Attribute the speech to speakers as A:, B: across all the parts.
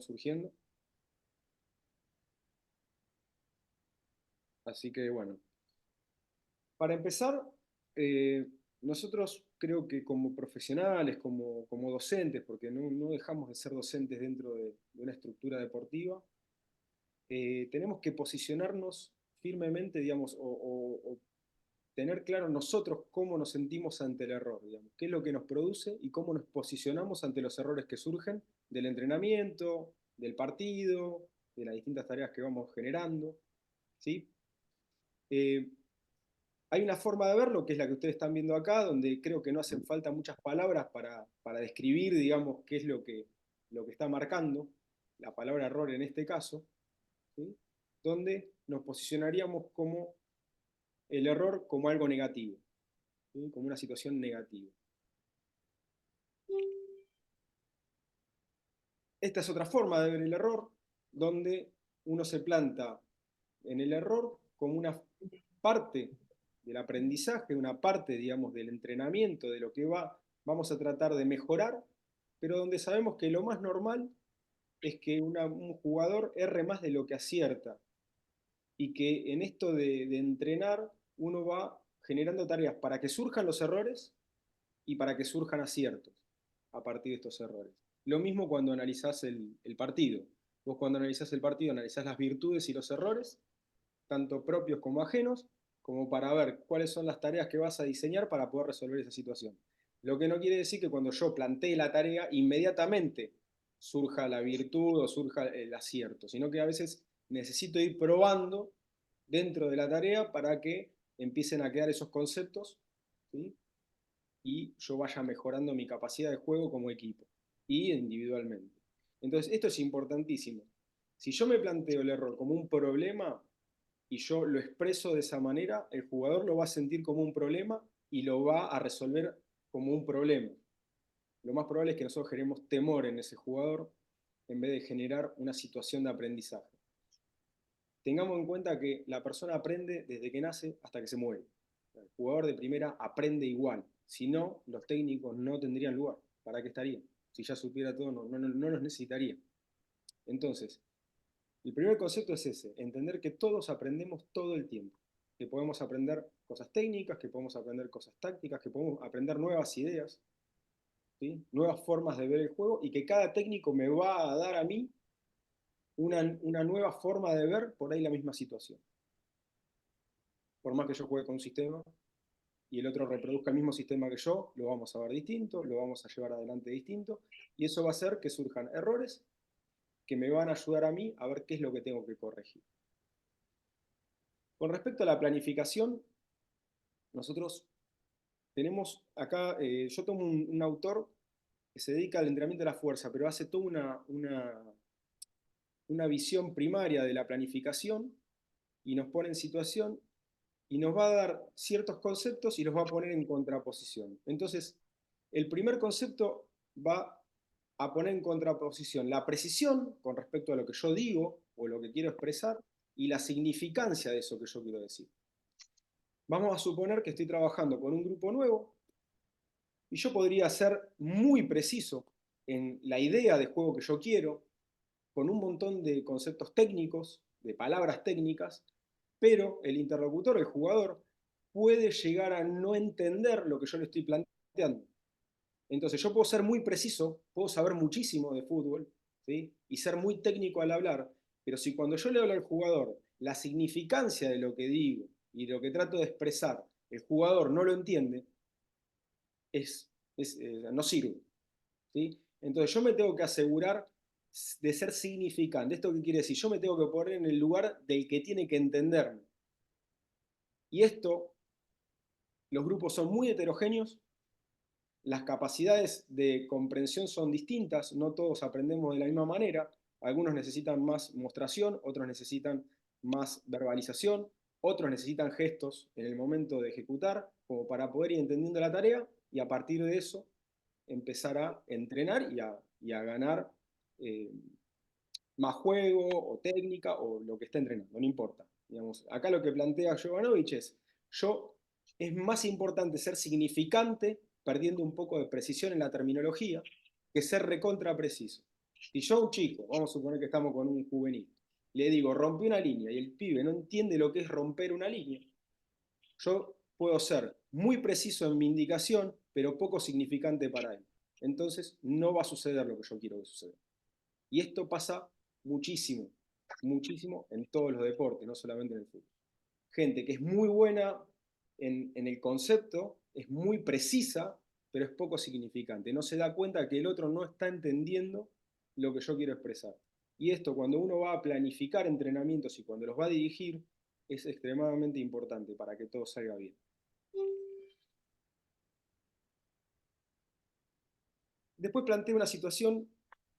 A: surgiendo. Así que bueno, para empezar, eh, nosotros creo que como profesionales, como docentes, porque no dejamos de ser docentes dentro de una estructura deportiva, tenemos que posicionarnos firmemente, digamos, o tener claro nosotros cómo nos sentimos ante el error, digamos, qué es lo que nos produce y cómo nos posicionamos ante los errores que surgen del entrenamiento, del partido, de las distintas tareas que vamos generando, ¿sí? Eh, Hay una forma de verlo, que es la que ustedes están viendo acá, donde creo que no hacen falta muchas palabras para describir, digamos, qué es lo que está marcando, la palabra error en este caso, ¿sí? Donde nos posicionaríamos como el error como algo negativo, ¿sí? Como una situación negativa. Esta es otra forma de ver el error, donde uno se planta en el error como una parte del aprendizaje, una parte, digamos, del entrenamiento, de lo que vamos a tratar de mejorar, pero donde sabemos que lo más normal es que un jugador erre más de lo que acierta, y que en esto de entrenar uno va generando tareas para que surjan los errores y para que surjan aciertos a partir de estos errores. Lo mismo cuando analizás el partido. Vos cuando analizás el partido analizás las virtudes y los errores, tanto propios como ajenos, como para ver cuáles son las tareas que vas a diseñar para poder resolver esa situación. Lo que no quiere decir que cuando yo plantee la tarea, inmediatamente surja la virtud o surja el acierto, sino que a veces necesito ir probando dentro de la tarea para que empiecen a quedar esos conceptos, ¿sí? Y yo vaya mejorando mi capacidad de juego como equipo y individualmente. Entonces, esto es importantísimo. Si yo me planteo el error como un problema y yo lo expreso de esa manera, el jugador lo va a sentir como un problema y lo va a resolver como un problema. Lo más probable es que nosotros generemos temor en ese jugador en vez de generar una situación de aprendizaje. Tengamos en cuenta que la persona aprende desde que nace hasta que se muere. El jugador de primera aprende igual. Si no, los técnicos no tendrían lugar. ¿Para qué estarían? Si ya supiera todo, no los necesitaría. Entonces, el primer concepto es ese, entender que todos aprendemos todo el tiempo. Que podemos aprender cosas técnicas, que podemos aprender cosas tácticas, que podemos aprender nuevas ideas, ¿sí? Nuevas formas de ver el juego, y que cada técnico me va a dar a mí una nueva forma de ver por ahí la misma situación. Por más que yo juegue con un sistema y el otro reproduzca el mismo sistema que yo, lo vamos a ver distinto, lo vamos a llevar adelante distinto, y eso va a hacer que surjan errores que me van a ayudar a mí a ver qué es lo que tengo que corregir. Con respecto a la planificación, nosotros tenemos acá, yo tomo un autor que se dedica al entrenamiento de la fuerza, pero hace toda una visión primaria de la planificación y nos pone en situación y nos va a dar ciertos conceptos y los va a poner en contraposición. Entonces, el primer concepto va a poner en contraposición la precisión con respecto a lo que yo digo o lo que quiero expresar y la significancia de eso que yo quiero decir. Vamos a suponer que estoy trabajando con un grupo nuevo y yo podría ser muy preciso en la idea de juego que yo quiero, con un montón de conceptos técnicos, de palabras técnicas, pero el interlocutor, el jugador, puede llegar a no entender lo que yo le estoy planteando. Entonces yo puedo ser muy preciso, puedo saber muchísimo de fútbol, ¿sí? Y ser muy técnico al hablar, pero si cuando yo le hablo al jugador la significancia de lo que digo y de lo que trato de expresar, el jugador no lo entiende, no sirve, ¿sí? Entonces yo me tengo que asegurar de ser significante. ¿Esto qué quiere decir? Yo me tengo que poner en el lugar del que tiene que entenderme. Y esto, los grupos son muy heterogéneos, las capacidades de comprensión son distintas, no todos aprendemos de la misma manera, algunos necesitan más mostración, otros necesitan más verbalización, otros necesitan gestos en el momento de ejecutar, como para poder ir entendiendo la tarea y a partir de eso empezar a entrenar y a ganar eh, más juego o técnica o lo que esté entrenando, no importa. Digamos, acá lo que plantea Jovanovic es más importante ser significante, perdiendo un poco de precisión en la terminología, que ser recontra preciso. Si yo a un chico, vamos a suponer que estamos con un juvenil, le digo, rompe una línea, y el pibe no entiende lo que es romper una línea, yo puedo ser muy preciso en mi indicación, pero poco significante para él. Entonces no va a suceder lo que yo quiero que suceda. Y esto pasa muchísimo, muchísimo en todos los deportes, no solamente en el fútbol. Gente que es muy buena en el concepto, es muy precisa, pero es poco significante. No se da cuenta que el otro no está entendiendo lo que yo quiero expresar. Y esto, cuando uno va a planificar entrenamientos y cuando los va a dirigir, es extremadamente importante para que todo salga bien. Después plantea una situación,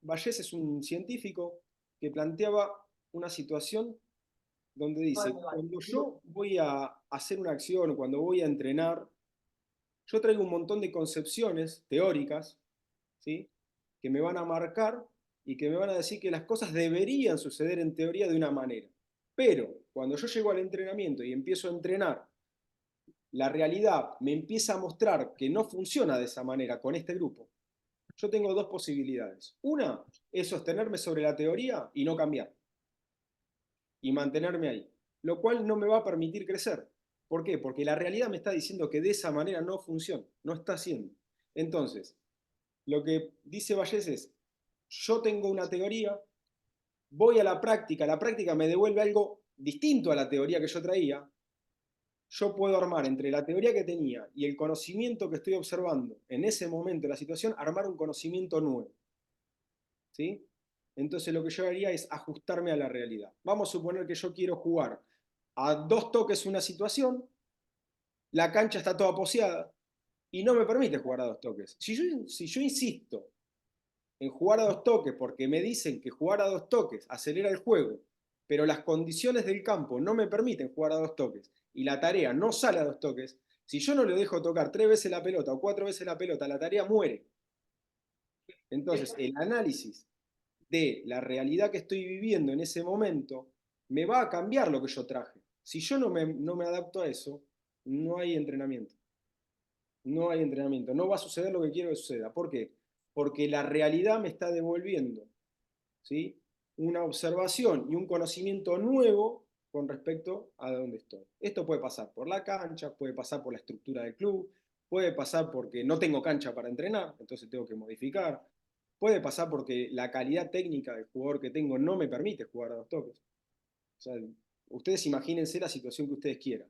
A: Vallés es un científico que planteaba una situación donde dice, cuando yo voy a hacer una acción o cuando voy a entrenar, yo traigo un montón de concepciones teóricas, ¿sí? Que me van a marcar y que me van a decir que las cosas deberían suceder en teoría de una manera. Pero cuando yo llego al entrenamiento y empiezo a entrenar, la realidad me empieza a mostrar que no funciona de esa manera con este grupo. Yo tengo dos posibilidades. Una es sostenerme sobre la teoría y no cambiar, y mantenerme ahí, lo cual no me va a permitir crecer. ¿Por qué? Porque la realidad me está diciendo que de esa manera no funciona, no está haciendo. Entonces, lo que dice Vallés es, yo tengo una teoría, voy a la práctica me devuelve algo distinto a la teoría que yo traía, yo puedo armar entre la teoría que tenía y el conocimiento que estoy observando en ese momento de la situación, armar un conocimiento nuevo. ¿Sí? Entonces lo que yo haría es ajustarme a la realidad. Vamos a suponer que yo quiero jugar a 2 toques una situación, la cancha está toda poseada y no me permite jugar a 2 toques. Si yo insisto en jugar a 2 toques porque me dicen que jugar a 2 toques acelera el juego, pero las condiciones del campo no me permiten jugar a 2 toques y la tarea no sale a 2 toques, si yo no le dejo tocar 3 veces la pelota o 4 veces la pelota, la tarea muere. Entonces, el análisis de la realidad que estoy viviendo en ese momento me va a cambiar lo que yo traje. Si yo no me adapto a eso, no hay entrenamiento. No hay entrenamiento. No va a suceder lo que quiero que suceda. ¿Por qué? Porque la realidad me está devolviendo, ¿sí? Una observación y un conocimiento nuevo con respecto a dónde estoy. Esto puede pasar por la cancha, puede pasar por la estructura del club, puede pasar porque no tengo cancha para entrenar, entonces tengo que modificar, puede pasar porque la calidad técnica del jugador que tengo no me permite jugar a 2 toques. O sea, ustedes imagínense la situación que ustedes quieran,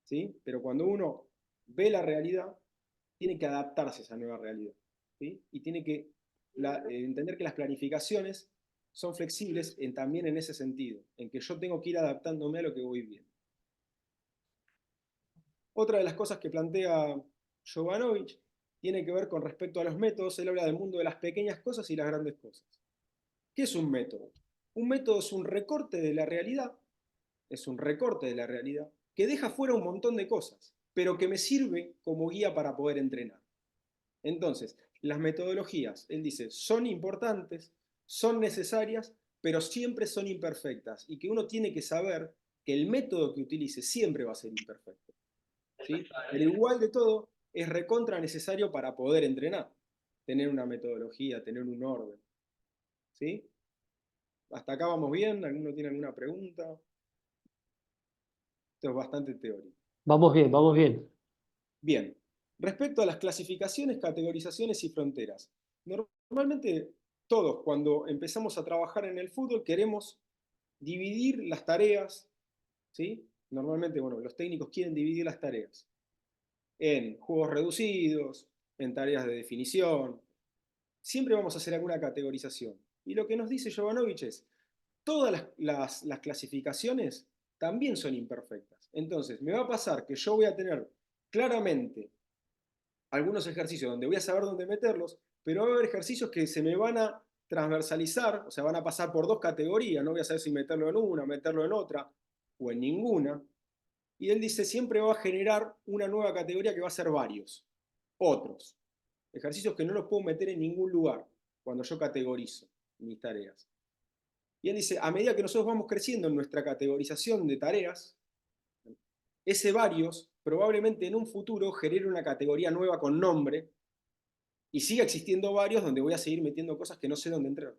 A: ¿sí? Pero cuando uno ve la realidad, tiene que adaptarse a esa nueva realidad, ¿sí? Y tiene que entender que las planificaciones son flexibles también en ese sentido, en que yo tengo que ir adaptándome a lo que voy viendo. Otra de las cosas que plantea Jovanovic tiene que ver con respecto a los métodos. Él habla del mundo de las pequeñas cosas y las grandes cosas. ¿Qué es un método? Un método es un recorte de la realidad, es un recorte de la realidad, que deja fuera un montón de cosas, pero que me sirve como guía para poder entrenar. Entonces, las metodologías, él dice, son importantes, son necesarias, pero siempre son imperfectas y que uno tiene que saber que el método que utilice siempre va a ser imperfecto, ¿sí? Pero igual de todo, es recontra necesario para poder entrenar, tener una metodología, tener un orden, ¿sí? Hasta acá vamos bien, ¿alguno tiene alguna pregunta? Esto es bastante teórico.
B: Vamos bien, vamos bien.
A: Bien, respecto a las clasificaciones, categorizaciones y fronteras. Normalmente todos cuando empezamos a trabajar en el fútbol queremos dividir las tareas, ¿sí? Normalmente, bueno, los técnicos quieren dividir las tareas en juegos reducidos, en tareas de definición. Siempre vamos a hacer alguna categorización. Y lo que nos dice Jovanovic es, todas las clasificaciones también son imperfectas. Entonces, me va a pasar que yo voy a tener claramente algunos ejercicios donde voy a saber dónde meterlos, pero va a haber ejercicios que se me van a transversalizar, o sea, van a pasar por 2 categorías, no voy a saber si meterlo en una, meterlo en otra o en ninguna. Y él dice, siempre va a generar una nueva categoría que va a ser varios, otros. Ejercicios que no los puedo meter en ningún lugar cuando yo categorizo mis tareas. Y él dice, a medida que nosotros vamos creciendo en nuestra categorización de tareas, ese varios probablemente en un futuro genere una categoría nueva con nombre Y sigue existiendo varios donde voy a seguir metiendo cosas que no sé dónde entrar.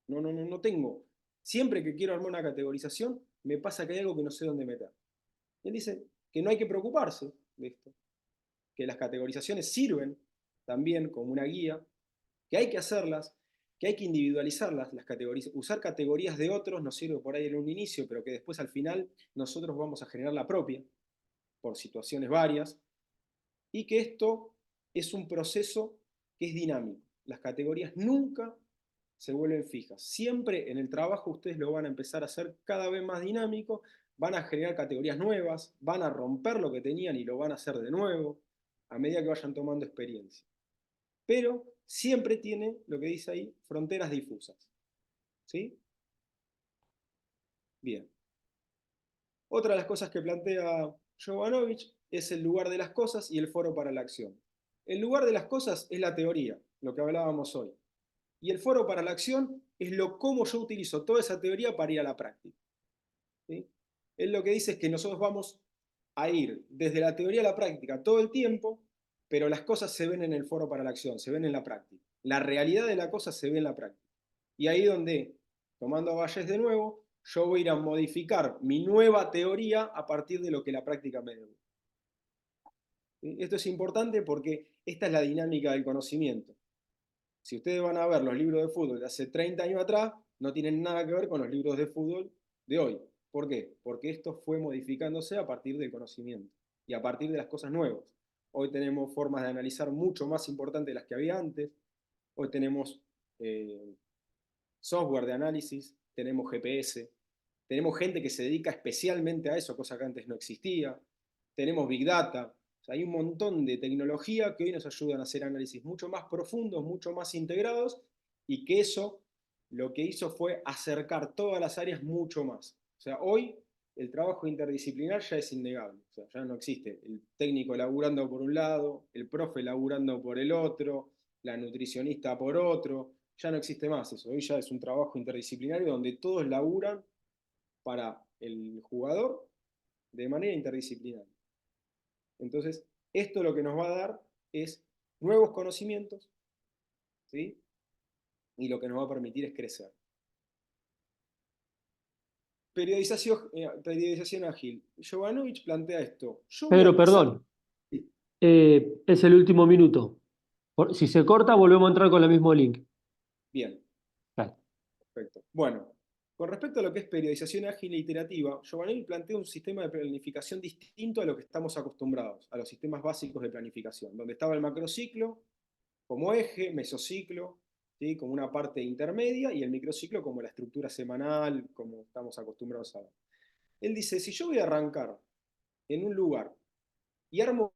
A: No tengo. Siempre que quiero armar una categorización, me pasa que hay algo que no sé dónde meter. Él dice que no hay que preocuparse de esto, que las categorizaciones sirven también como una guía, que hay que hacerlas, que hay que individualizarlas, las categorías, usar categorías de otros nos sirve por ahí en un inicio, pero que después al final nosotros vamos a generar la propia, por situaciones varias, y que esto es un proceso que es dinámico. Las categorías nunca se vuelven fijas. Siempre en el trabajo ustedes lo van a empezar a hacer cada vez más dinámico, van a generar categorías nuevas, van a romper lo que tenían y lo van a hacer de nuevo, a medida que vayan tomando experiencia. Pero siempre tiene, lo que dice ahí, fronteras difusas. ¿Sí? Bien. Otra de las cosas que plantea Jovanovic es el lugar de las cosas y el foro para la acción. El lugar de las cosas es la teoría, lo que hablábamos hoy. Y el foro para la acción es lo cómo yo utilizo toda esa teoría para ir a la práctica. ¿Sí? Él lo que dice es que nosotros vamos a ir desde la teoría a la práctica todo el tiempo, pero las cosas se ven en el foro para la acción, se ven en la práctica. La realidad de la cosa se ve en la práctica. Y ahí donde, tomando a Valles de nuevo, yo voy a ir a modificar mi nueva teoría a partir de lo que la práctica me dé. Esto es importante porque esta es la dinámica del conocimiento. Si ustedes van a ver los libros de fútbol de hace 30 años atrás, no tienen nada que ver con los libros de fútbol de hoy. ¿Por qué? Porque esto fue modificándose a partir del conocimiento y a partir de las cosas nuevas. Hoy tenemos formas de analizar mucho más importantes de las que había antes. Hoy tenemos eh, software de análisis, tenemos GPS, tenemos gente que se dedica especialmente a eso, cosa que antes no existía. Tenemos Big Data. O sea, hay un montón de tecnología que hoy nos ayudan a hacer análisis mucho más profundos, mucho más integrados, y que eso lo que hizo fue acercar todas las áreas mucho más. O sea, hoy el trabajo interdisciplinar ya es innegable. O sea, ya no existe el técnico laburando por un lado, el profe laburando por el otro, la nutricionista por otro. Ya no existe más eso. Hoy ya es un trabajo interdisciplinario donde todos laburan para el jugador de manera interdisciplinaria. Entonces, esto lo que nos va a dar es nuevos conocimientos, ¿sí? Y lo que nos va a permitir es crecer. Periodización ágil. Jovanovic plantea esto. Yo voy a
B: Pedro,
A: empezar...
B: perdón, es el último minuto. Si se corta, volvemos a entrar con el mismo link.
A: Bien,
B: Dale.
A: perfecto. Bueno, con respecto a lo que es periodización ágil e iterativa, Giovanni plantea un sistema de planificación distinto a lo que estamos acostumbrados, a los sistemas básicos de planificación, donde estaba el macrociclo como eje, mesociclo, ¿sí? Como una parte intermedia, y el microciclo como la estructura semanal, como estamos acostumbrados a ver. Él dice, si yo voy a arrancar en un lugar y armo